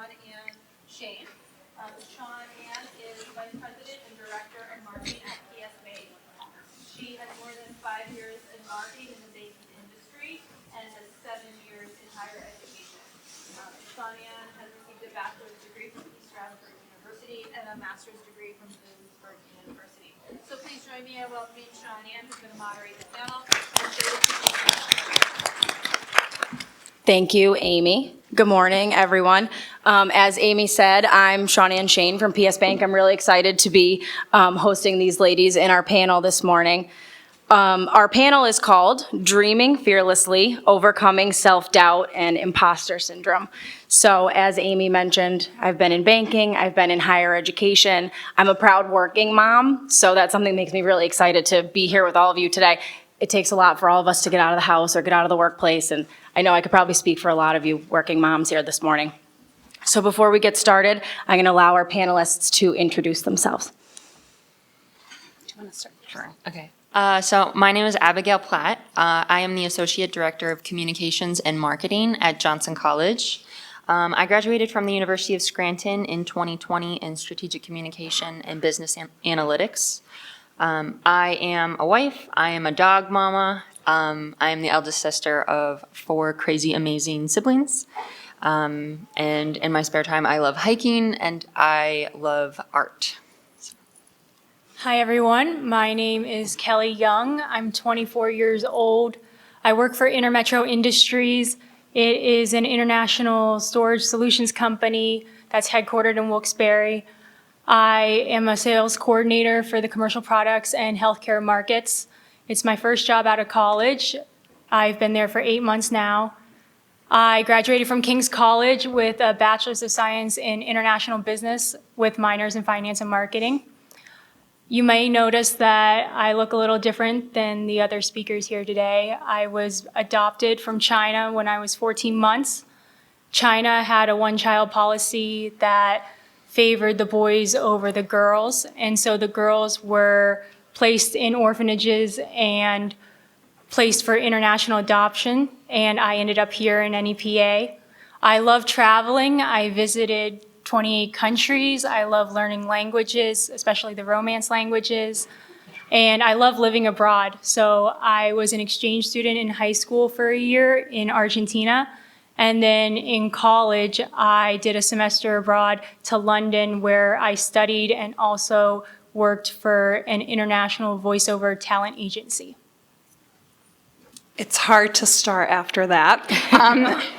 Sean Ann Schoen. Sean Ann is Vice President and Director of Marketing at PS Bank. She has more than 5 years in marketing in the banking industry and has 7 years in higher education. Sean Ann has received a bachelor's degree from East Stroudsburg University and a master's degree from Bloomsburg University. So please join me in welcoming Sean Ann, who's going to moderate the panel. Thank you, Amy. Good morning, everyone. As Amy said, I'm Sean Ann Schoen from PS Bank. I'm really excited to be hosting these ladies in our panel this morning. Our panel is called Dreaming Fearlessly, Overcoming Self-Doubt and Imposter Syndrome. So as Amy mentioned, I've been in banking, I've been in higher education. I'm a proud working mom, so that's something that makes me really excited to be here with all of you today. It takes a lot for all of us to get out of the house or get out of the workplace, and I know I could probably speak for a lot of you working moms here this morning. So before we get started, I'm going to allow our panelists to introduce themselves. Do you want to start? Sure. Okay. So my name is Abigale Platt. I am the Associate Director of Communications and Marketing at Johnson College. I graduated from the University of Scranton in 2020 in Strategic Communication and Business Analytics. I am a wife. I am a dog mama. I am the eldest sister of 4 crazy, amazing siblings. And in my spare time, I love hiking and I love art. Hi, everyone. My name is Kelly Young. I'm 24 years old. I work for Intermetro Industries. It is an international storage solutions company that's headquartered in Wilkes-Barre. I am a sales coordinator for the commercial products and healthcare markets. It's my first job out of college. I've been there for 8 months now. I graduated from King's College with a Bachelor's of Science in International Business with minors in Finance and Marketing. You may notice that I look a little different than the other speakers here today. I was adopted from China when I was 14 months. China had a one-child policy that favored the boys over the girls, and so the girls were placed in orphanages and placed for international adoption, and I ended up here in NEPA. I love traveling. I visited 28 countries. I love learning languages, especially the Romance languages, and I love living abroad. So I was an exchange student in high school for a year in Argentina. And then in college, I did a semester abroad to London where I studied and also worked for an international voiceover talent agency. It's hard to start after that.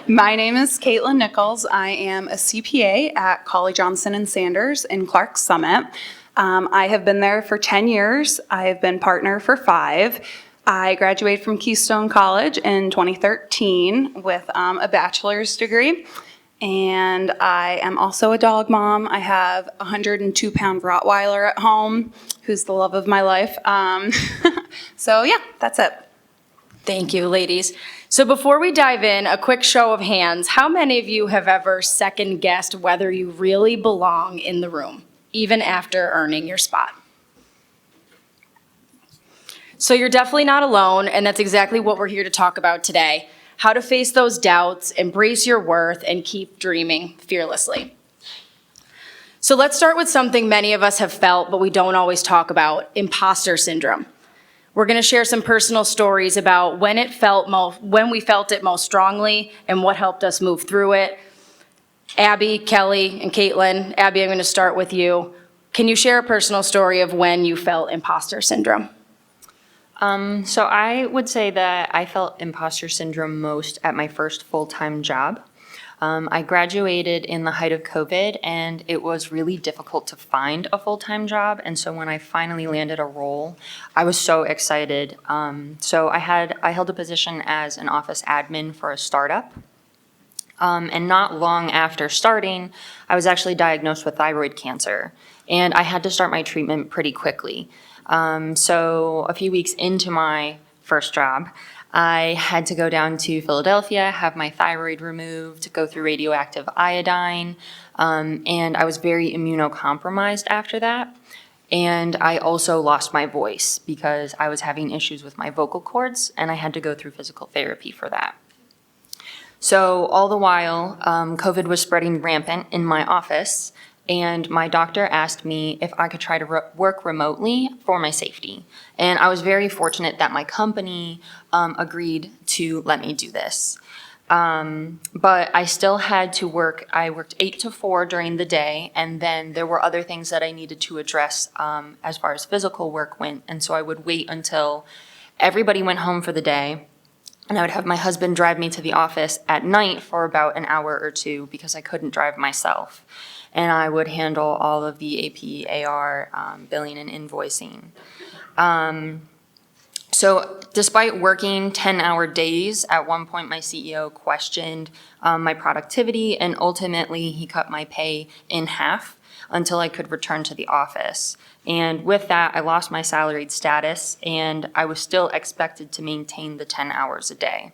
My name is Katelynn Nichols. I am a CPA at Colley Johnson & Sanders in Clarks Summit. I have been there for 10 years. I have been partner for 5. I graduated from Keystone College in 2013 with a bachelor's degree, and I am also a dog mom. I have a 102-pound Rottweiler at home, who's the love of my life. So yeah, that's it. Thank you, ladies. So before we dive in, a quick show of hands. How many of you have ever second-guessed whether you really belong in the room, even after earning your spot? So you're definitely not alone, and that's exactly what we're here to talk about today. How to face those doubts, embrace your worth, and keep dreaming fearlessly. So let's start with something many of us have felt, but we don't always talk about, imposter syndrome. We're going to share some personal stories about when we felt it most strongly and what helped us move through it. Abby, Kelly, and Katelynn. Abby, I'm going to start with you. Can you share a personal story of when you felt imposter syndrome? So I would say that I felt imposter syndrome most at my first full-time job. I graduated in the height of COVID, and it was really difficult to find a full-time job. And so when I finally landed a role, I was so excited. So I held a position as an office admin for a startup. And not long after starting, I was actually diagnosed with thyroid cancer, and I had to start my treatment pretty quickly. So a few weeks into my first job, I had to go down to Philadelphia, have my thyroid removed, go through radioactive iodine, and I was very immunocompromised after that. And I also lost my voice because I was having issues with my vocal cords, and I had to go through physical therapy for that. So all the while, COVID was spreading rampant in my office, and my doctor asked me if I could try to work remotely for my safety. And I was very fortunate that my company agreed to let me do this. But I still had to work. I worked 8 to 4 during the day, and then there were other things that I needed to address as far as physical work went. And so I would wait until everybody went home for the day, and I would have my husband drive me to the office at night for about an hour or two because I couldn't drive myself. And I would handle all of the AP, AR, billing, and invoicing. So despite working 10-hour days, at one point my CEO questioned my productivity, and ultimately he cut my pay in half until I could return to the office. And with that, I lost my salaried status, and I was still expected to maintain the 10 hours a day.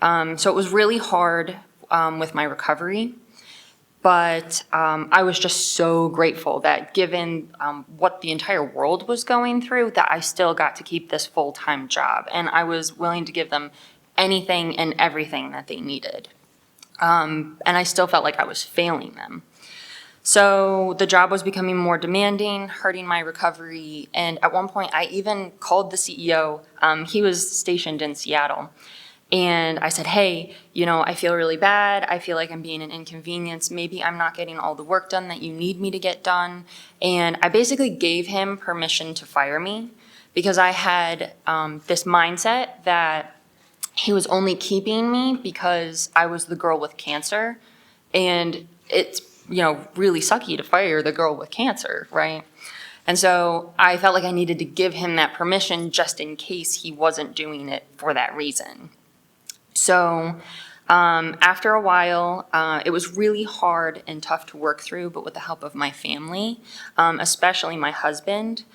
So it was really hard with my recovery. But I was just so grateful that given what the entire world was going through, that I still got to keep this full-time job. And I was willing to give them anything and everything that they needed. And I still felt like I was failing them. So the job was becoming more demanding, hurting my recovery. And at one point, I even called the CEO. He was stationed in Seattle. And I said, hey, I feel really bad. I feel like I'm being an inconvenience. Maybe I'm not getting all the work done that you need me to get done. And I basically gave him permission to fire me because I had this mindset that he was only keeping me because I was the girl with cancer. And it's, really sucky to fire the girl with cancer, right? And so I felt like I needed to give him that permission just in case he wasn't doing it for that reason. So after a while, it was really hard and tough to work through, but with the help of my family, especially my husband,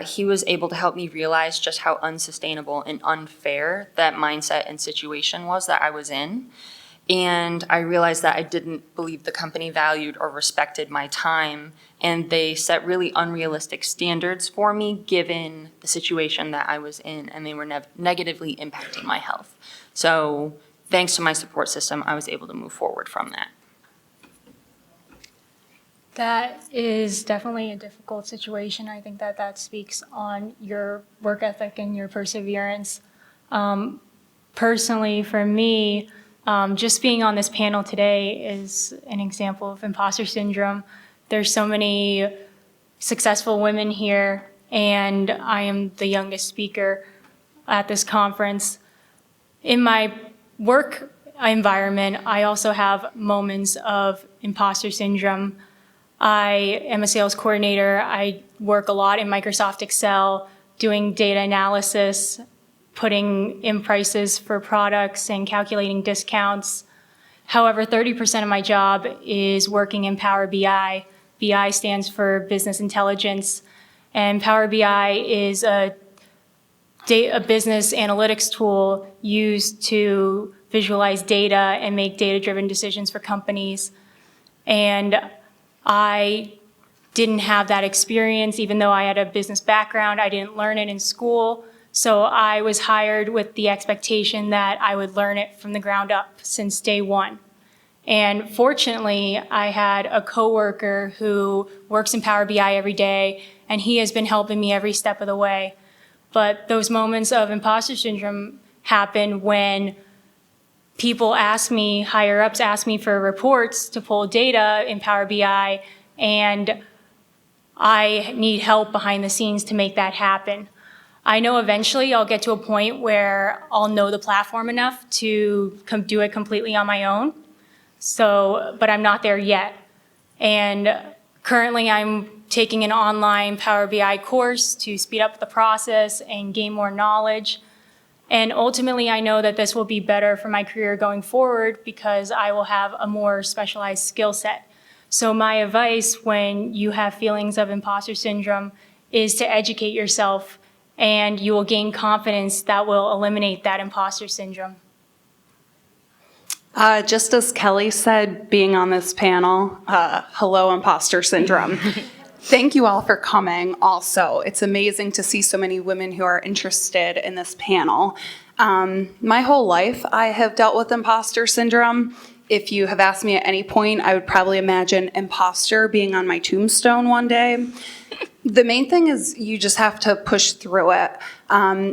he was able to help me realize just how unsustainable and unfair that mindset and situation was that I was in. And I realized that I didn't believe the company valued or respected my time, and they set really unrealistic standards for me given the situation that I was in, and they were negatively impacting my health. So thanks to my support system, I was able to move forward from that. That is definitely a difficult situation. I think that speaks on your work ethic and your perseverance. Personally, for me, just being on this panel today is an example of imposter syndrome. There's so many successful women here, and I am the youngest speaker at this conference. In my work environment, I also have moments of imposter syndrome. I am a sales coordinator. I work a lot in Microsoft Excel, doing data analysis, putting in prices for products and calculating discounts. However, 30% of my job is working in Power BI. BI stands for Business Intelligence, and Power BI is a business analytics tool used to visualize data and make data-driven decisions for companies. And I didn't have that experience, even though I had a business background. I didn't learn it in school. So I was hired with the expectation that I would learn it from the ground up since day one. And fortunately, I had a coworker who works in Power BI every day, and he has been helping me every step of the way. But those moments of imposter syndrome happen when people ask me, higher ups ask me for reports to pull data in Power BI, and I need help behind the scenes to make that happen. I know eventually I'll get to a point where I'll know the platform enough to do it completely on my own. But I'm not there yet. And currently I'm taking an online Power BI course to speed up the process and gain more knowledge. And ultimately, I know that this will be better for my career going forward because I will have a more specialized skill set. So my advice when you have feelings of imposter syndrome is to educate yourself, and you will gain confidence that will eliminate that imposter syndrome. Just as Kelly said, being on this panel, hello, imposter syndrome. Thank you all for coming also. It's amazing to see so many women who are interested in this panel. My whole life, I have dealt with imposter syndrome. If you have asked me at any point, I would probably imagine imposter being on my tombstone one day. The main thing is you just have to push through it.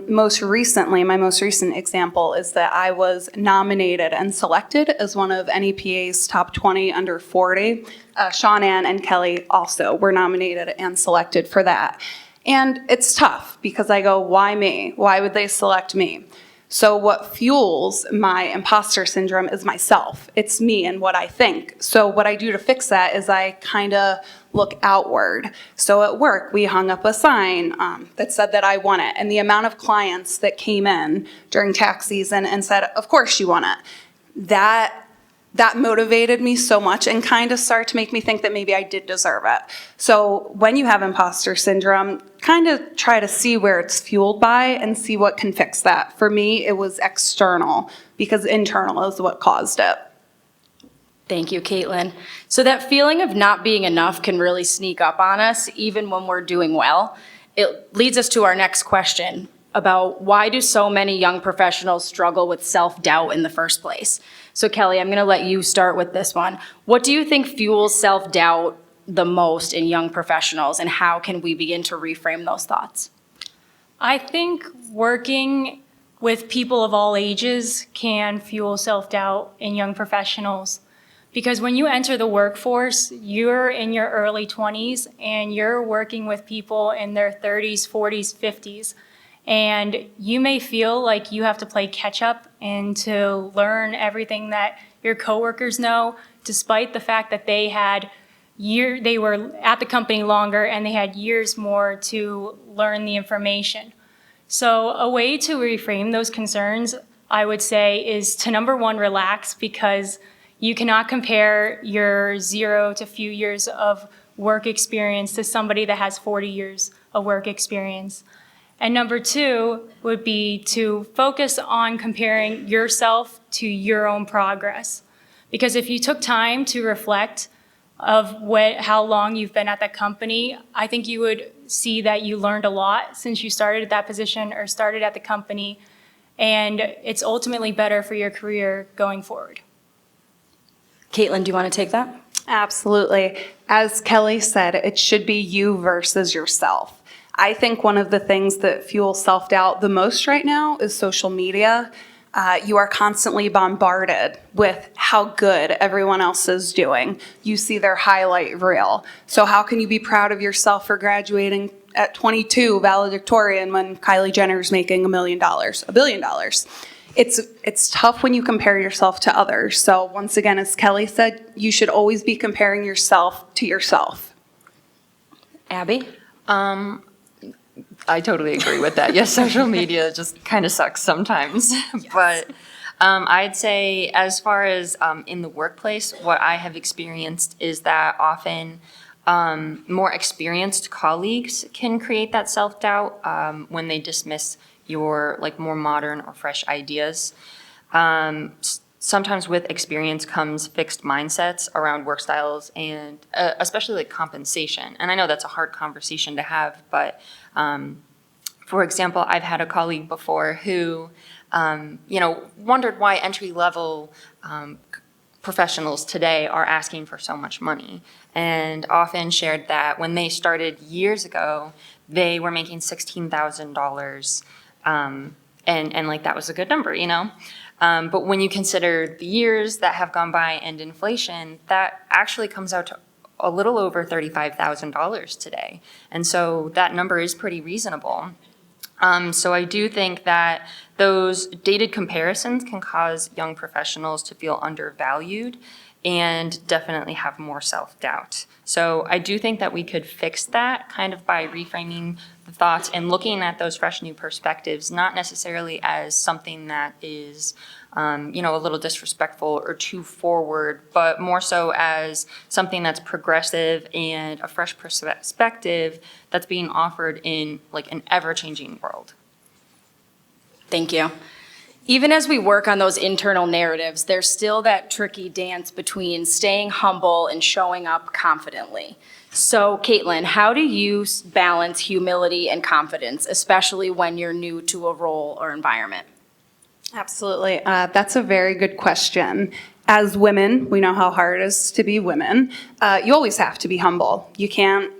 Most recently, my most recent example is that I was nominated and selected as one of NEPA's top 20 under 40. Sean Ann and Kelly also were nominated and selected for that. And it's tough because I go, why me? Why would they select me? So what fuels my imposter syndrome is myself. It's me and what I think. So what I do to fix that is I kind of look outward. So at work, we hung up a sign that said that I won it. And the amount of clients that came in during tax season and said, of course you won it, that motivated me so much and kind of started to make me think that maybe I did deserve it. So when you have imposter syndrome, kind of try to see where it's fueled by and see what can fix that. For me, it was external because internal is what caused it. Thank you, Katelynn. So that feeling of not being enough can really sneak up on us even when we're doing well. It leads us to our next question about why do so many young professionals struggle with self-doubt in the first place? So Kelly, I'm going to let you start with this one. What do you think fuels self-doubt the most in young professionals, and how can we begin to reframe those thoughts? I think working with people of all ages can fuel self-doubt in young professionals. Because when you enter the workforce, you're in your early 20s and you're working with people in their 30s, 40s, 50s. And you may feel like you have to play catch up and to learn everything that your coworkers know, despite the fact that they were at the company longer and they had years more to learn the information. So a way to reframe those concerns, I would say, is to number one, relax, because you cannot compare your 0 to few years of work experience to somebody that has 40 years of work experience. And number two would be to focus on comparing yourself to your own progress. Because if you took time to reflect of how long you've been at that company, I think you would see that you learned a lot since you started at that position or started at the company. And it's ultimately better for your career going forward. Katelynn, do you want to take that? Absolutely. As Kelly said, it should be you versus yourself. I think one of the things that fuels self-doubt the most right now is social media. You are constantly bombarded with how good everyone else is doing. You see their highlight reel. So how can you be proud of yourself for graduating at 22 valedictorian when Kylie Jenner's making $1 billion? It's tough when you compare yourself to others. So once again, as Kelly said, you should always be comparing yourself to yourself. Abby? I totally agree with that. Yes, social media just kind of sucks sometimes. Yes. But I'd say as far as in the workplace, what I have experienced is that often more experienced colleagues can create that self-doubt when they dismiss your more modern or fresh ideas. Sometimes with experience comes fixed mindsets around work styles and especially compensation. And I know that's a hard conversation to have, but for example, I've had a colleague before who, wondered why entry-level professionals today are asking for so much money, and often shared that when they started years ago, they were making $16,000, and that was a good number, But when you consider the years that have gone by and inflation, that actually comes out to a little over $35,000 today. And so that number is pretty reasonable. So I do think that those dated comparisons can cause young professionals to feel undervalued and definitely have more self-doubt. So I do think that we could fix that kind of by reframing the thoughts and looking at those fresh new perspectives, not necessarily as something that is a little disrespectful or too forward, but more so as something that's progressive and a fresh perspective that's being offered in an ever-changing world. Thank you. Even as we work on those internal narratives, there's still that tricky dance between staying humble and showing up confidently. So, Katelynn, how do you balance humility and confidence, especially when you're new to a role or environment? Absolutely. That's a very good question. As women, we know how hard it is to be women. You always have to be humble. You can't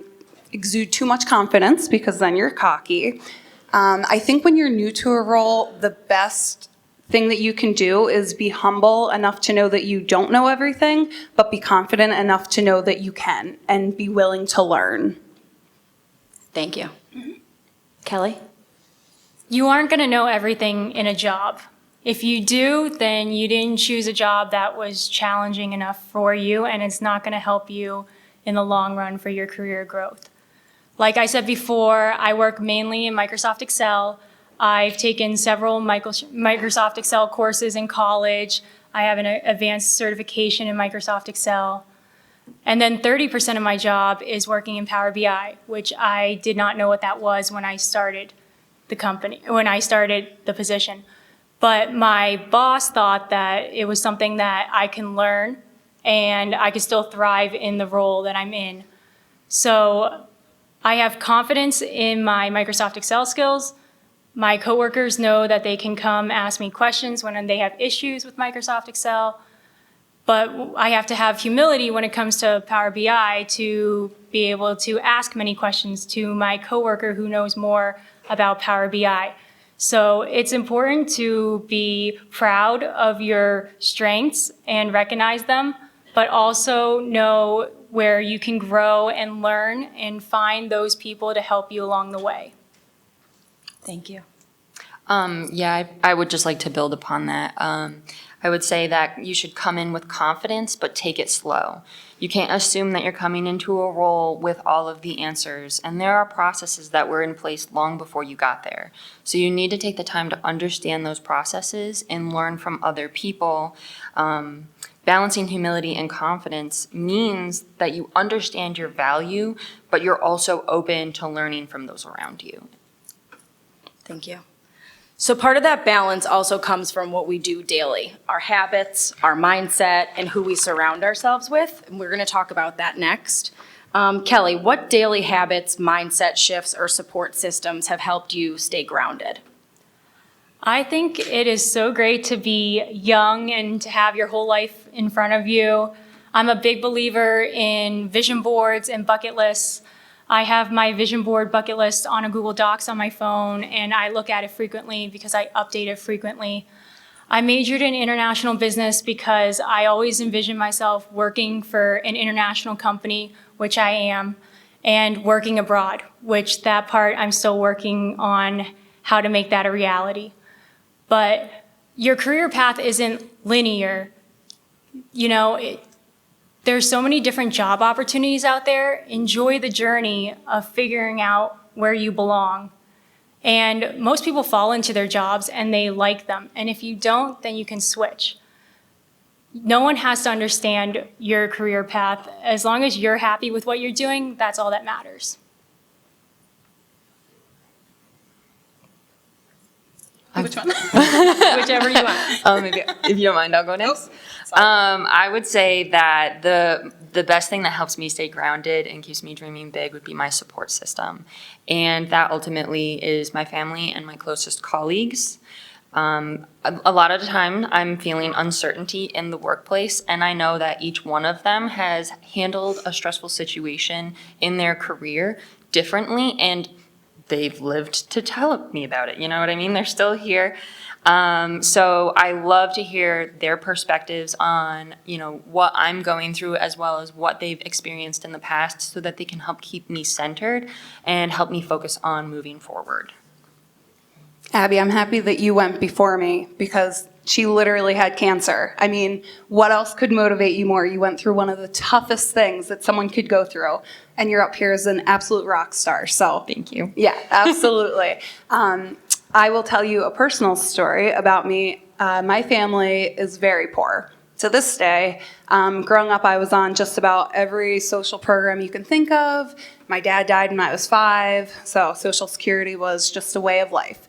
exude too much confidence because then you're cocky. I think when you're new to a role, the best thing that you can do is be humble enough to know that you don't know everything, but be confident enough to know that you can and be willing to learn. Thank you. Kelly? You aren't going to know everything in a job. If you do, then you didn't choose a job that was challenging enough for you, and it's not going to help you in the long run for your career growth. Like I said before, I work mainly in Microsoft Excel. I've taken several Microsoft Excel courses in college. I have an advanced certification in Microsoft Excel. And then 30% of my job is working in Power BI, which I did not know what that was when I started the company, when I started the position. But my boss thought that it was something that I can learn and I could still thrive in the role that I'm in. So I have confidence in my Microsoft Excel skills. My coworkers know that they can come ask me questions when they have issues with Microsoft Excel. But I have to have humility when it comes to Power BI to be able to ask many questions to my coworker who knows more about Power BI. So it's important to be proud of your strengths and recognize them, but also know where you can grow and learn and find those people to help you along the way. Thank you. I would just like to build upon that. I would say that you should come in with confidence, but take it slow. You can't assume that you're coming into a role with all of the answers, and there are processes that were in place long before you got there. So you need to take the time to understand those processes and learn from other people. Balancing humility and confidence means that you understand your value, but you're also open to learning from those around you. Thank you. So part of that balance also comes from what we do daily, our habits, our mindset, and who we surround ourselves with. And we're going to talk about that next. Kelly, what daily habits, mindset shifts, or support systems have helped you stay grounded? I think it is so great to be young and to have your whole life in front of you. I'm a big believer in vision boards and bucket lists. I have my vision board bucket list on a Google Docs on my phone, and I look at it frequently because I update it frequently. I majored in international business because I always envisioned myself working for an international company, which I am, and working abroad, which that part I'm still working on how to make that a reality. But your career path isn't linear. You know, there's so many different job opportunities out there. Enjoy the journey of figuring out where you belong. And most people fall into their jobs and they like them. And if you don't, then you can switch. No one has to understand your career path. As long as you're happy with what you're doing, that's all that matters. Which one? Whichever you want. Maybe, if you don't mind, I'll go next. I would say that the best thing that helps me stay grounded and keeps me dreaming big would be my support system. And that ultimately is my family and my closest colleagues. A lot of the time, I'm feeling uncertainty in the workplace, and I know that each one of them has handled a stressful situation in their career differently, and they've lived to tell me about it. You know what I mean? They're still here. So I love to hear their perspectives on, what I'm going through as well as what they've experienced in the past so that they can help keep me centered and help me focus on moving forward. Abby, I'm happy that you went before me because she literally had cancer. I mean, what else could motivate you more? You went through one of the toughest things that someone could go through, and you're up here as an absolute rock star. So Thank you. Yeah, absolutely. I will tell you a personal story about me. My family is very poor. To this day, growing up, I was on just about every social program you can think of. My dad died when I was 5, so Social Security was just a way of life.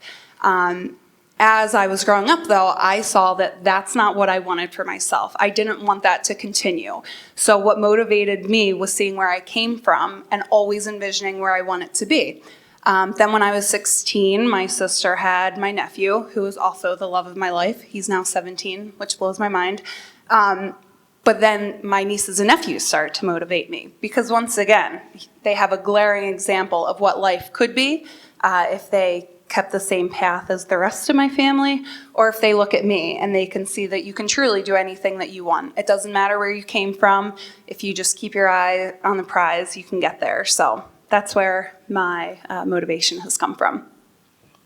As I was growing up, though, I saw that that's not what I wanted for myself. I didn't want that to continue. So what motivated me was seeing where I came from and always envisioning where I wanted to be. Then when I was 16, my sister had my nephew, who is also the love of my life. He's now 17, which blows my mind. But then my nieces and nephews start to motivate me because once again, they have a glaring example of what life could be if they kept the same path as the rest of my family, or if they look at me and they can see that you can truly do anything that you want. It doesn't matter where you came from. If you just keep your eye on the prize, you can get there. So that's where my motivation has come from.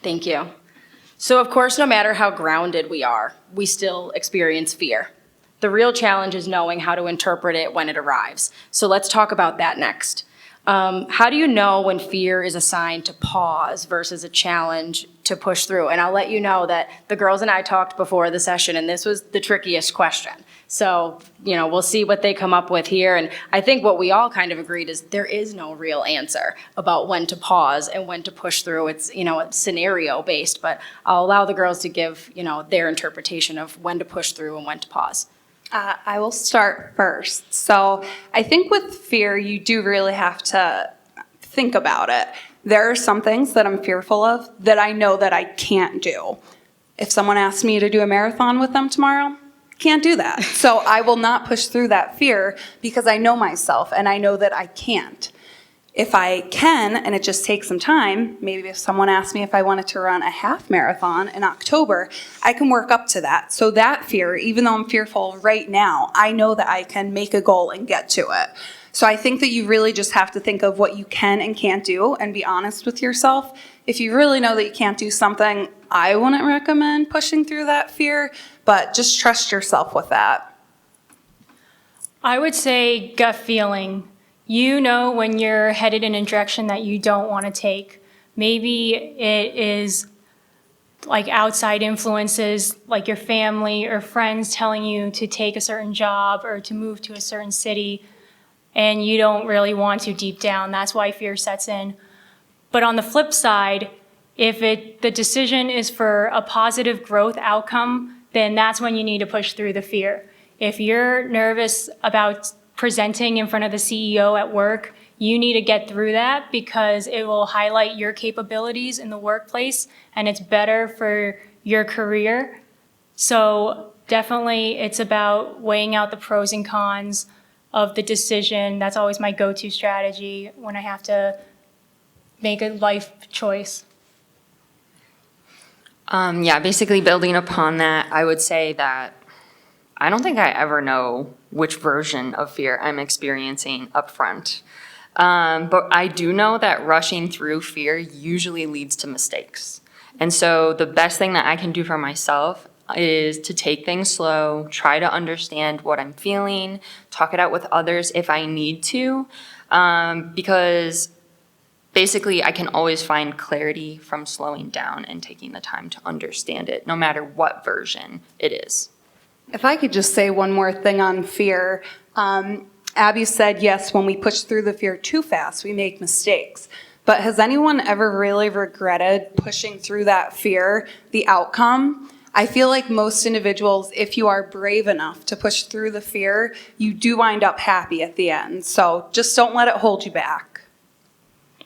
Thank you. So of course, no matter how grounded we are, we still experience fear. The real challenge is knowing how to interpret it when it arrives. So let's talk about that next. How do you know when fear is a sign to pause versus a challenge to push through? And I'll let you know that the girls and I talked before the session, and this was the trickiest question. So, we'll see what they come up with here. And I think what we all kind of agreed is there is no real answer about when to pause and when to push through. It's, it's scenario based, but I'll allow the girls to give, their interpretation of when to push through and when to pause. I will start first. So I think with fear, you do really have to think about it. There are some things that I'm fearful of that I know that I can't do. If someone asks me to do a marathon with them tomorrow, can't do that. So I will not push through that fear because I know myself and I know that I can't. If I can, and it just takes some time, maybe if someone asked me if I wanted to run a half marathon in October, I can work up to that. So that fear, even though I'm fearful right now, I know that I can make a goal and get to it. So I think that you really just have to think of what you can and can't do and be honest with yourself. If you really know that you can't do something, I wouldn't recommend pushing through that fear, but just trust yourself with that. I would say gut feeling. You know when you're headed in a direction that you don't want to take. Maybe it is like outside influences, like your family or friends telling you to take a certain job or to move to a certain city, and you don't really want to deep down. That's why fear sets in. But on the flip side, if the decision is for a positive growth outcome, then that's when you need to push through the fear. If you're nervous about presenting in front of the CEO at work, you need to get through that because it will highlight your capabilities in the workplace and it's better for your career. So definitely it's about weighing out the pros and cons of the decision. That's always my go-to strategy when I have to make a life choice. Basically building upon that, I would say that I don't think I ever know which version of fear I'm experiencing up front. But I do know that rushing through fear usually leads to mistakes. And so the best thing that I can do for myself is to take things slow, try to understand what I'm feeling, talk it out with others if I need to, because basically I can always find clarity from slowing down and taking the time to understand it, no matter what version it is. If I could just say one more thing on fear. Abby said, yes, when we push through the fear too fast, we make mistakes. But has anyone ever really regretted pushing through that fear, the outcome? I feel like most individuals, if you are brave enough to push through the fear, you do wind up happy at the end. So just don't let it hold you back.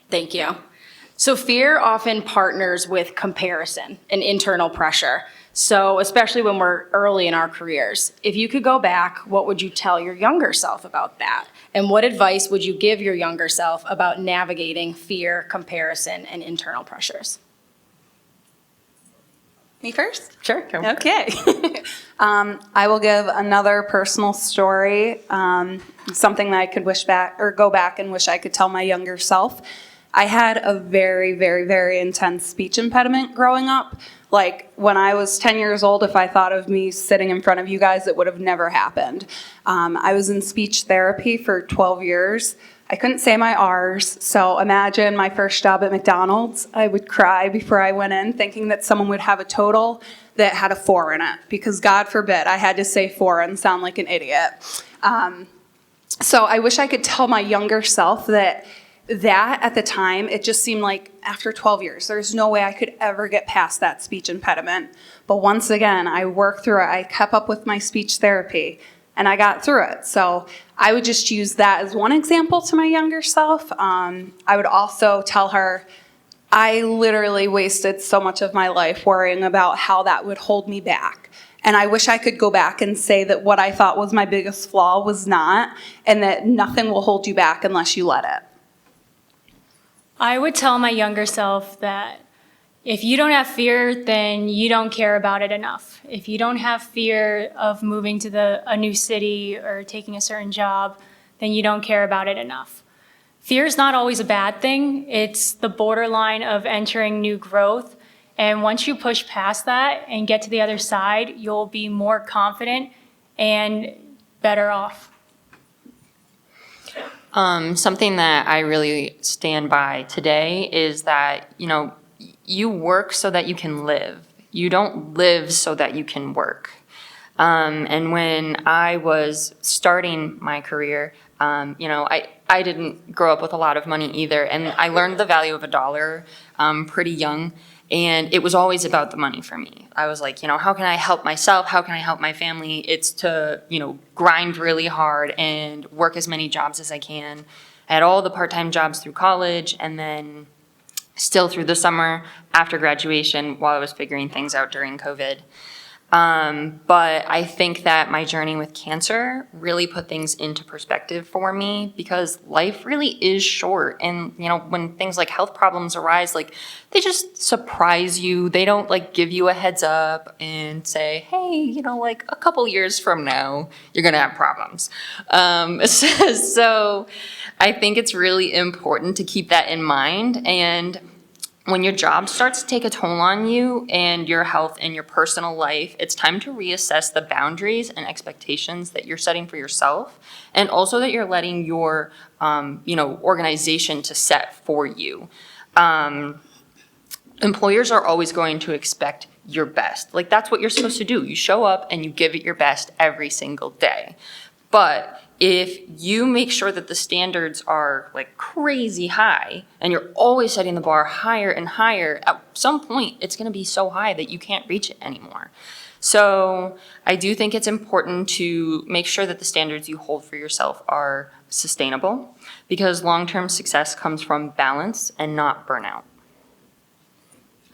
Thank you. So fear often partners with comparison and internal pressure. So especially when we're early in our careers, if you could go back, what would you tell your younger self about that? And what advice would you give your younger self about navigating fear, comparison, and internal pressures? Me first? Sure. Okay. I will give another personal story, something that I could go back and wish I could tell my younger self. I had a very, very, very intense speech impediment growing up. Like when I was 10 years old, if I thought of me sitting in front of you guys, it would have never happened. I was in speech therapy for 12 years. I couldn't say my R's, so imagine my first job at McDonald's. I would cry before I went in, thinking that someone would have a total that had a 4 in it, because God forbid I had to say 4 and sound like an idiot. So I wish I could tell my younger self that at the time, it just seemed like after 12 years, there's no way I could ever get past that speech impediment. But once again, I worked through it. I kept up with my speech therapy, and I got through it. So I would just use that as one example to my younger self. I would also tell her, I literally wasted so much of my life worrying about how that would hold me back. And I wish I could go back and say that what I thought was my biggest flaw was not, and that nothing will hold you back unless you let it. I would tell my younger self that if you don't have fear, then you don't care about it enough. If you don't have fear of moving to a new city or taking a certain job, then you don't care about it enough. Fear is not always a bad thing. It's the borderline of entering new growth. And once you push past that and get to the other side, you'll be more confident and better off. Something that I really stand by today is that, you work so that you can live. You don't live so that you can work. And when I was starting my career, I didn't grow up with a lot of money either. And I learned the value of $1 pretty young. And it was always about the money for me. I was like, how can I help myself? How can I help my family? It's to, grind really hard and work as many jobs as I can. I had all the part-time jobs through college and then still through the summer after graduation while I was figuring things out during COVID. But I think that my journey with cancer really put things into perspective for me because life really is short. And, when things like health problems arise, they just surprise you. They don't give you a heads up and say, hey, a couple years from now, you're going to have problems. So I think it's really important to keep that in mind. And when your job starts to take a toll on you and your health and your personal life, it's time to reassess the boundaries and expectations that you're setting for yourself, and also that you're letting your, organization to set for you. Employers are always going to expect your best. That's what you're supposed to do. You show up and you give it your best every single day. But if you make sure that the standards are crazy high and you're always setting the bar higher and higher, at some point it's going to be so high that you can't reach it anymore. So I do think it's important to make sure that the standards you hold for yourself are sustainable because long-term success comes from balance and not burnout.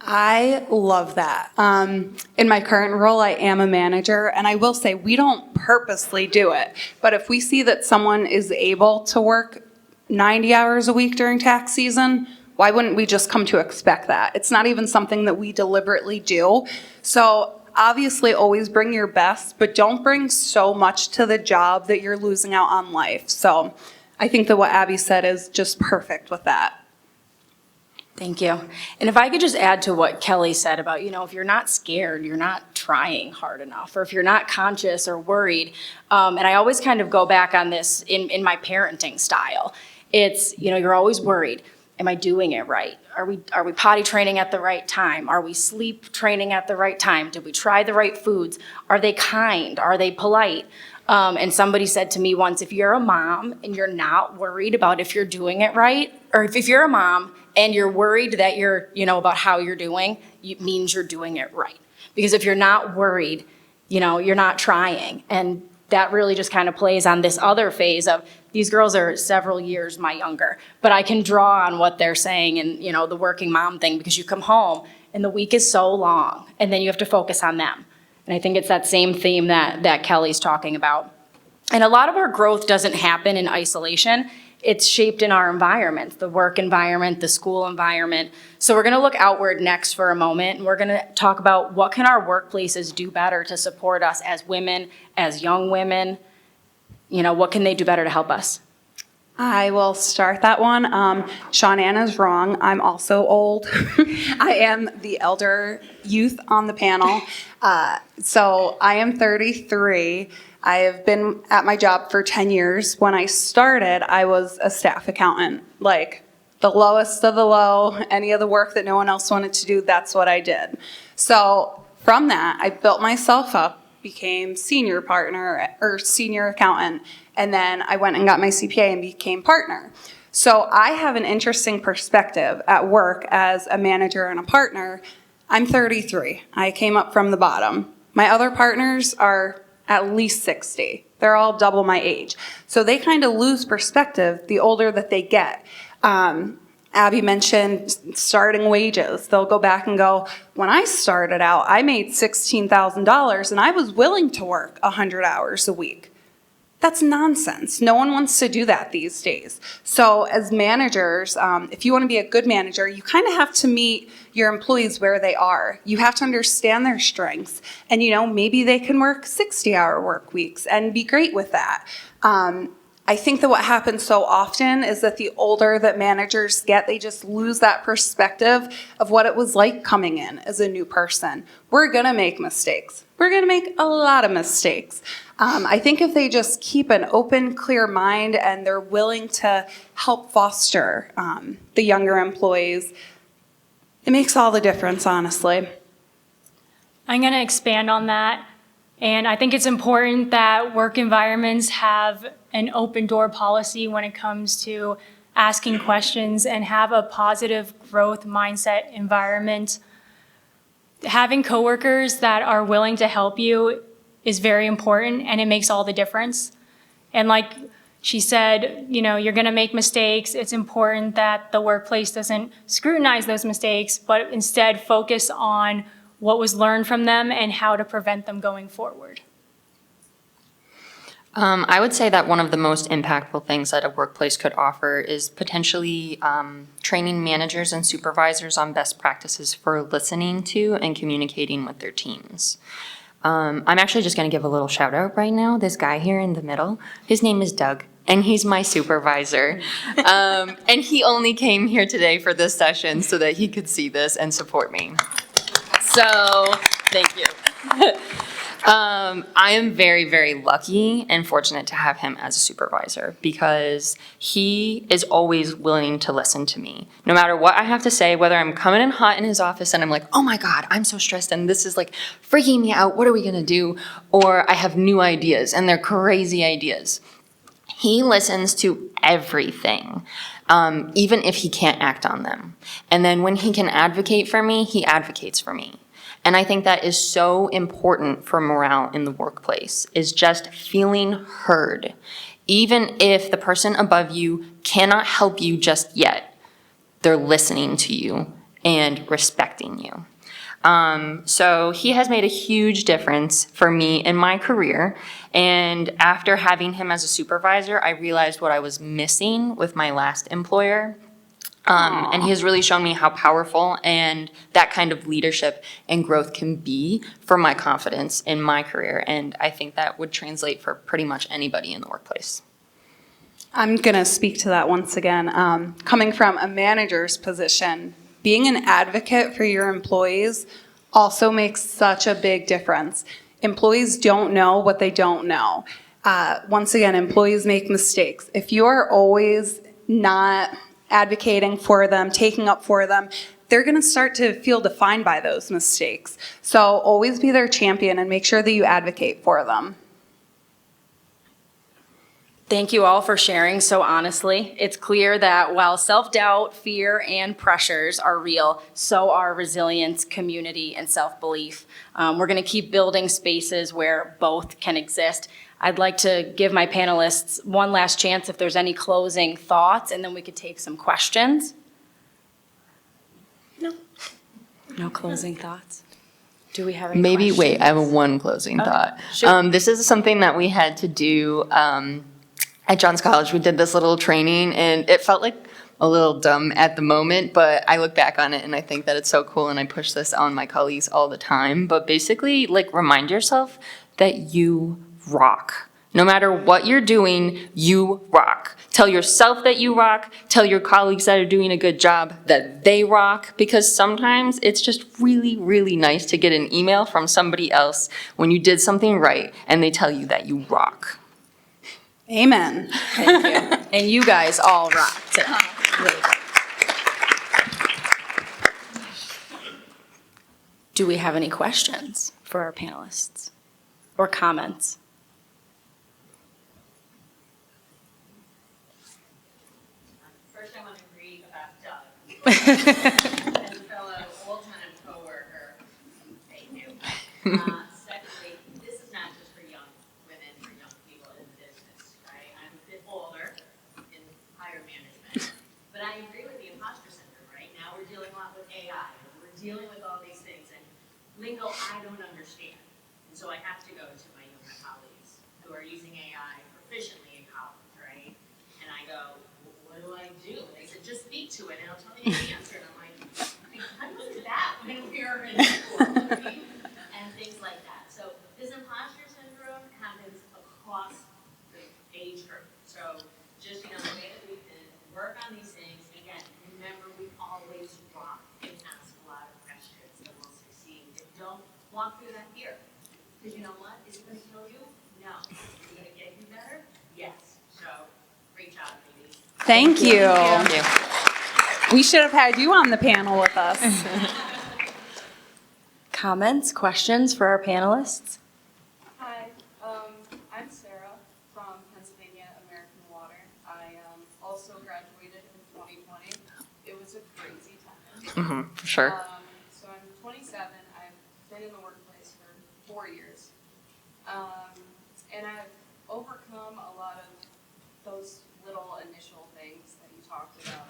I love that. In my current role, I am a manager, and I will say we don't purposely do it. But if we see that someone is able to work 90 hours a week during tax season, why wouldn't we just come to expect that? It's not even something that we deliberately do. So obviously, always bring your best, but don't bring so much to the job that you're losing out on life. So I think that what Abby said is just perfect with that. Thank you. And if I could just add to what Kelly said about, if you're not scared, you're not trying hard enough, or if you're not conscious or worried, and I always kind of go back on this in my parenting style. It's, you're always worried. Am I doing it right? Are we potty training at the right time? Are we sleep training at the right time? Did we try the right foods? Are they kind? Are they polite? And somebody said to me once, if you're a mom and you're not worried about if you're doing it right, or if you're a mom and you're worried that you're, about how you're doing, it means you're doing it right. Because if you're not worried, you're not trying. And that really just kind of plays on this other phase of these girls are several years my younger, but I can draw on what they're saying and, the working mom thing, because you come home and the week is so long and then you have to focus on them. And I think it's that same theme that Kelly's talking about. And a lot of our growth doesn't happen in isolation. It's shaped in our environment, the work environment, the school environment. So we're going to look outward next for a moment, and we're going to talk about what can our workplaces do better to support us as women, as young women. What can they do better to help us? I will start that one. Sean Ann is wrong. I'm also old. I am the elder youth on the panel. So I am 33. I have been at my job for 10 years. When I started, I was a staff accountant, the lowest of the low. Any of the work that no one else wanted to do, that's what I did. So from that, I built myself up, became senior partner or senior accountant, and then I went and got my CPA and became partner. So I have an interesting perspective at work as a manager and a partner. I'm 33. I came up from the bottom. My other partners are at least 60. They're all double my age. So they kind of lose perspective the older that they get. Abby mentioned starting wages. They'll go back and go, when I started out, I made $16,000 and I was willing to work 100 hours a week. That's nonsense. No one wants to do that these days. So as managers, if you want to be a good manager, you kind of have to meet your employees where they are. You have to understand their strengths. And, maybe they can work 60-hour work weeks and be great with that. I think that what happens so often is that the older that managers get, they just lose that perspective of what it was like coming in as a new person. We're going to make mistakes. We're going to make a lot of mistakes. I think if they just keep an open, clear mind and they're willing to help foster the younger employees, it makes all the difference, honestly. I'm going to expand on that. And I think it's important that work environments have an open door policy when it comes to asking questions and have a positive growth mindset environment. Having coworkers that are willing to help you is very important, and it makes all the difference. And like she said, you're going to make mistakes. It's important that the workplace doesn't scrutinize those mistakes, but instead focus on what was learned from them and how to prevent them going forward. I would say that one of the most impactful things that a workplace could offer is potentially training managers and supervisors on best practices for listening to and communicating with their teams. I'm actually just going to give a little shout out right now. This guy here in the middle, his name is Doug, and he's my supervisor. And he only came here today for this session so that he could see this and support me. So, thank you. I am very, very lucky and fortunate to have him as a supervisor because he is always willing to listen to me. No matter what I have to say, whether I'm coming in hot in his office and I'm like, oh my God, I'm so stressed and this is like freaking me out, what are we gonna do? Or I have new ideas and they're crazy ideas. He listens to everything, even if he can't act on them. And then when he can advocate for me, he advocates for me. And I think that is so important for morale in the workplace, is just feeling heard. Even if the person above you cannot help you just yet, they're listening to you and respecting you. So he has made a huge difference for me in my career. And after having him as a supervisor, I realized what I was missing with my last employer. And he has really shown me how powerful and that kind of leadership and growth can be for my confidence in my career. And I think that would translate for pretty much anybody in the workplace. I'm going to speak to that once again. Coming from a manager's position, being an advocate for your employees also makes such a big difference. Employees don't know what they don't know. Once again, employees make mistakes. If you are always not advocating for them, taking up for them, they're going to start to feel defined by those mistakes. So always be their champion and make sure that you advocate for them. Thank you all for sharing so honestly. It's clear that while self-doubt, fear, and pressures are real, so are resilience, community, and self-belief. We're going to keep building spaces where both can exist. I'd like to give my panelists one last chance if there's any closing thoughts, and then we could take some questions. No closing thoughts? Do we have any Maybe, questions? wait, I have one closing thought. sure. This is something that we had to do at Johns College. We did this little training, and it felt like a little dumb at the moment, but I look back on it and I think that it's so cool, and I push this on my colleagues all the time. But basically, remind yourself that you rock. No matter what you're doing, you rock. Tell yourself that you rock. Tell your colleagues that are doing a good job that they rock, because sometimes it's just really, really nice to get an email from somebody else when you did something right and they tell you that you rock. Amen. Thank you. And you guys all rock today. Really good. Do we have any questions for our panelists or comments? First, I want to agree about Doug. As a fellow old-time coworker, thank you. Secondly, this is not just for young women, for young people in business, right? I'm a bit older in higher management, but I agree with the imposter dealing with all these things and lingo I don't understand. And so I have to go to my yoga colleagues who are using AI proficiently in college, right? And I go, what do I do? And they said, just speak to it and it'll tell you the answer. And I'm like, I wasn't that when we were in school, right? And things like that. So this imposter syndrome happens across the age group. So just, the way that we can work on these things, again, remember we always drop and ask a lot of questions and we'll succeed. If you don't walk through that fear, because you know what? Is it going to kill you? No. Is it going to get you better? Yes. So great job, ladies. Thank you. Thank you. We should have had you on the panel with us. Comments, questions for our panelists? Hi, I'm Sarah from Pennsylvania American Water. I also graduated in 2020. It was a crazy time. For sure. So I'm 27. I've been in the workplace for 4 years. And I've overcome a lot of those little initial things that you talked about.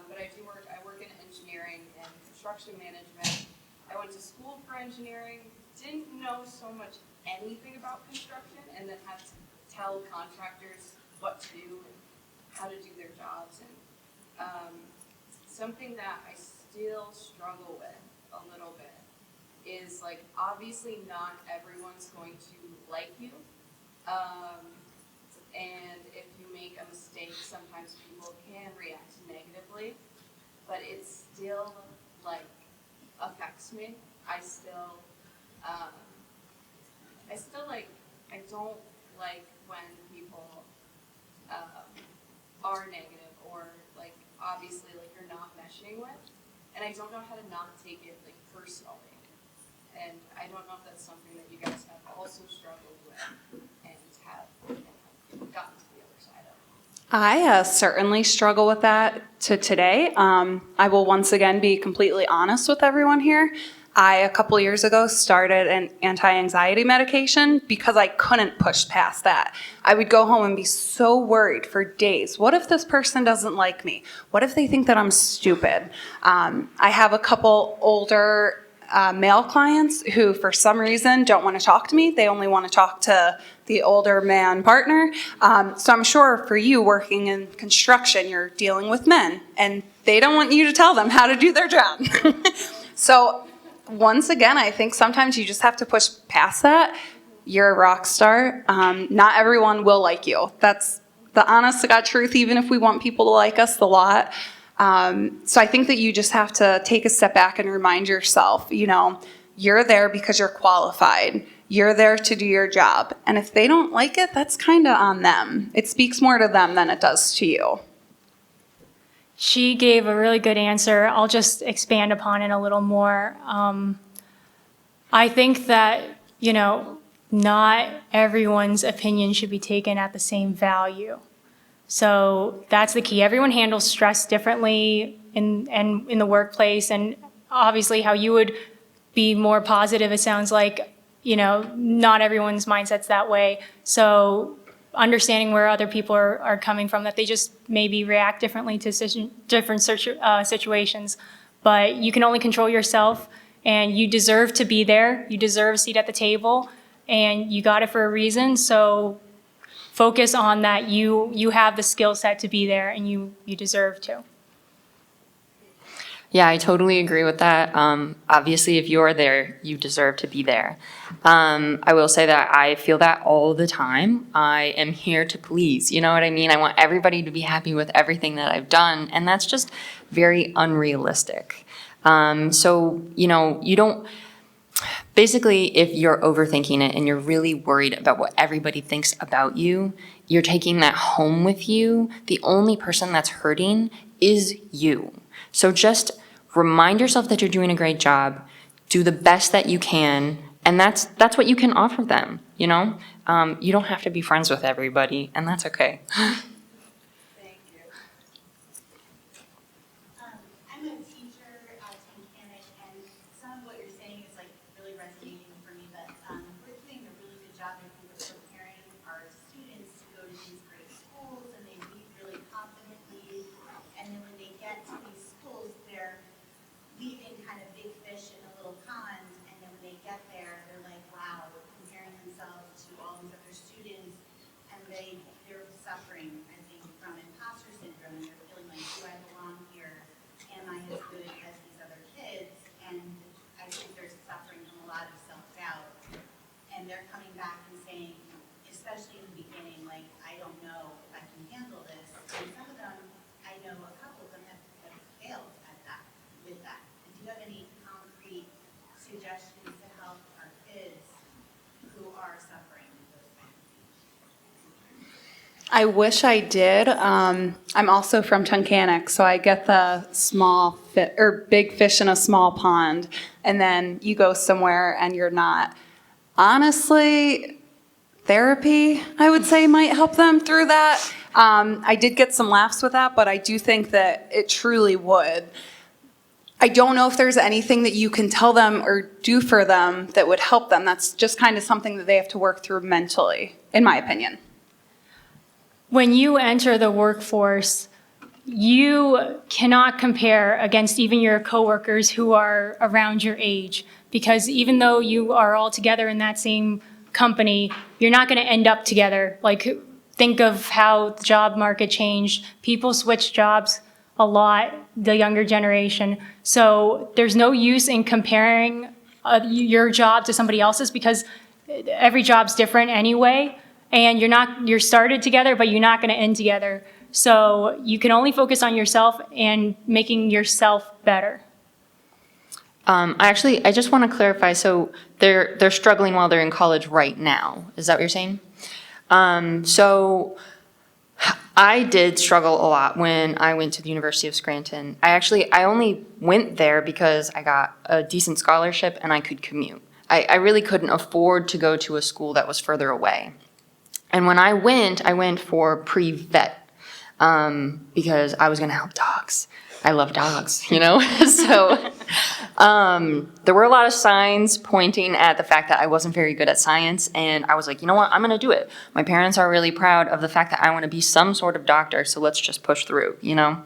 But I work in engineering and construction management. I went to school for engineering, didn't know so much anything about construction, and then had to tell contractors what to do and how to do their jobs. And something that I still struggle with a little bit is, like, obviously not everyone's going to like you. And if you make a mistake, sometimes people can react negatively, but it still, like, affects me. I don't like when people are negative or, like, obviously, like, you're not meshing with, and I don't know how to not take it, like, personally. And I don't know if that's something that you guys have also struggled with and have gotten to the other side of. I certainly struggle with that to today. I will once again be completely honest with everyone here. I, a couple years ago, started an anti-anxiety medication because I couldn't push past that. I would go home and be so worried for days. What if this person doesn't like me? What if they think that I'm stupid? I have a couple older male clients who, for some reason, don't want to talk to me. They only want to talk to the older man partner. So I'm sure for you working in construction, you're dealing with men, and they don't want you to tell them how to do their job. So once again, I think sometimes you just have to push past that. You're a rock star. Not everyone will like you. That's the honest to God truth, even if we want people to like us a lot. So I think that you just have to take a step back and remind yourself, you're there because you're qualified. You're there to do your job. And if they don't like it, that's kind of on them. It speaks more to them than it does to you. She gave a really good answer. I'll just expand upon it a little more. I think that, not everyone's opinion should be taken at the same value. So that's the key. Everyone handles stress differently in the workplace, and obviously how you would be more positive, it sounds like, not everyone's mindset's that way. So understanding where other people are coming from, that they just maybe react differently to different situations. But you can only control yourself, and you deserve to be there. You deserve a seat at the table, and you got it for a reason. So focus on that. You have the skill set to be there, and you deserve to. Yeah, I totally agree with that. Obviously, if you're there, you deserve to be there. I will say that I feel that all the time. I am here to please, you know what I mean? I want everybody to be happy with everything that I've done, and that's just very unrealistic. So, you don't, basically, if you're overthinking it and you're really worried about what everybody thinks about you, you're taking that home with you. The only person that's hurting is you. So just remind yourself that you're doing a great job, do the best that you can, and that's what you can offer them, You don't have to be friends with everybody, and that's okay. Thank you. I'm a teacher, tank mechanic, and some of what you're saying is, like, really resonating for me, but we're doing a really good job, I think, of preparing our students to go to these great schools, and they leave really confidently, and then when they get to these schools, they're leaving kind of big I wish I did. I'm also from Tunkhannock, so I get the big fish in a small pond, and then you go somewhere and you're not. Honestly, therapy, I would say, might help them through that. I did get some laughs with that, but I do think that it truly would. I don't know if there's anything that you can tell them or do for them that would help them. That's just kind of something that they have to work through mentally, in my opinion. When you enter the workforce, you cannot compare against even your coworkers who are around your age, because even though you are all together in that same company, you're not going to end up together. Like, think of how the job market changed. People switch jobs a lot, the younger generation. So there's no use in comparing your job to somebody else's, because every job's different anyway. And you're started together, but you're not going to end together. So you can only focus on yourself and making yourself better. I just want to clarify. So they're struggling while they're in college right now. Is that what you're saying? So I did struggle a lot when I went to the University of Scranton. I only went there because I got a decent scholarship and I could commute. I really couldn't afford to go to a school that was further away. And when I went for pre-vet because I was going to help dogs. I love dogs, you know? So there were a lot of signs pointing at the fact that I wasn't very good at science, and I was like, you know what, I'm going to do it. My parents are really proud of the fact that I want to be some sort of doctor, so let's just push through, you know?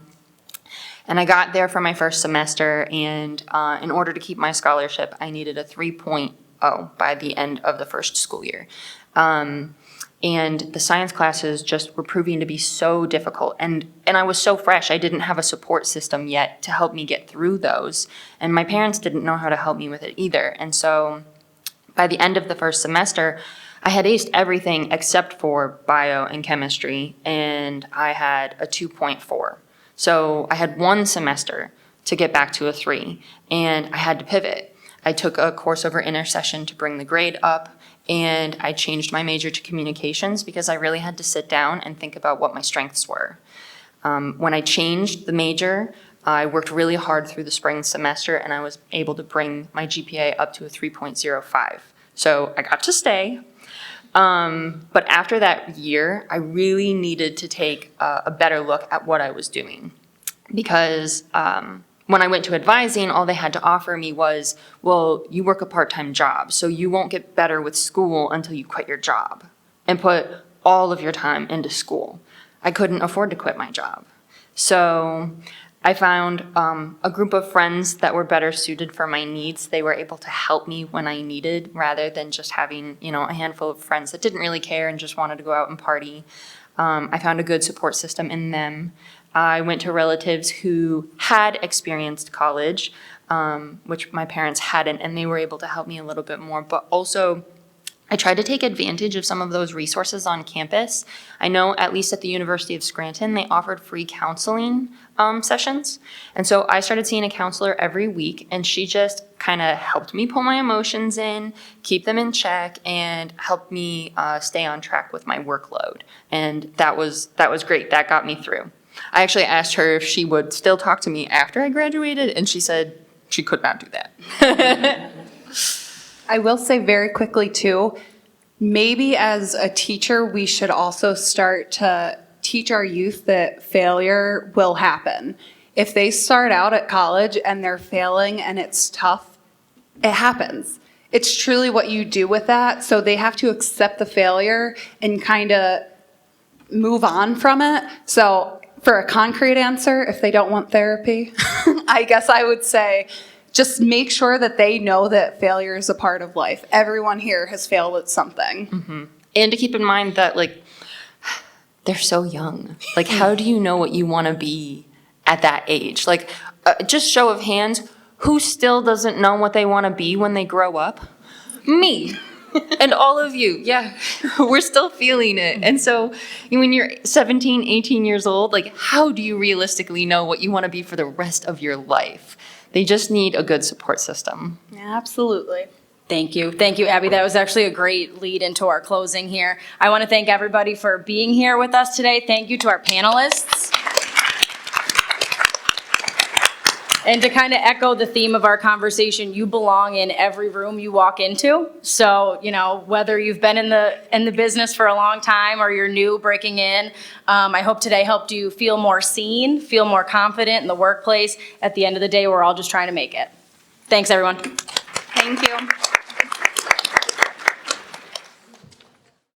And I got there for my first semester, and in order to keep my scholarship, I needed a 3.0 by the end of the first school year. And the science classes just were proving to be so difficult. And I was so fresh, I didn't have a support system yet to help me get through those. And my parents didn't know how to help me with it either. And so by the end of the first semester, I had aced everything except for bio and chemistry, and I had a 2.4. So I had one semester to get back to a 3, and I had to pivot. I took a course over intercession to bring the grade up, and I changed my major to communications because I really had to sit down and think about what my strengths were. When I changed the major, I worked really hard through the spring semester, and I was able to bring my GPA up to a 3.05. So I got to stay. But after that year, I really needed to take a better look at what I was doing, because when I went to advising, all they had to offer me was, well, you work a part-time job, so you won't get better with school until you quit your job and put all of your time into school. I couldn't afford to quit my job. So I found a group of friends that were better suited for my needs. They were able to help me when I needed, rather than just having, a handful of friends that didn't really care and just wanted to go out and party. I found a good support system in them. I went to relatives who had experienced college, which my parents hadn't, and they were able to help me a little bit more. But also, I tried to take advantage of some of those resources on campus. I know, at least at the University of Scranton, they offered free counseling sessions. And so I started seeing a counselor every week, and she just kind of helped me pull my emotions in, keep them in check, and helped me stay on track with my workload. And that was great. That got me through. I actually asked her if she would still talk to me after I graduated, and she said she could not do that. I will say very quickly too, maybe as a teacher, we should also start to teach our youth that failure will happen. If they start out at college and they're failing and it's tough, it happens. It's truly what you do with that. So they have to accept the failure and kind of move on from it. So for a concrete answer, if they don't want therapy, I guess I would say just make sure that they know that failure is a part of life. Everyone here has failed at something. Mm-hmm. And to keep in mind that, they're so young. How do you know what you want to be at that age? Just show of hands, who still doesn't know what they want to be when they grow up? Me. And all of you, yeah, we're still feeling it. And so when you're 17, 18 years old, how do you realistically know what you want to be for the rest of your life? They just need a good support system. Yeah, absolutely. Thank you. Thank you, Abby. That was actually a great lead into our closing here. I want to thank everybody for being here with us today. Thank you to our panelists. And to kind of echo the theme of our conversation, you belong in every room you walk into. So, you know, whether you've been in the business for a long time or you're new breaking in, I hope today helped you feel more seen, feel more confident in the workplace. At the end of the day, we're all just trying to make it. Thanks, everyone. Thank you.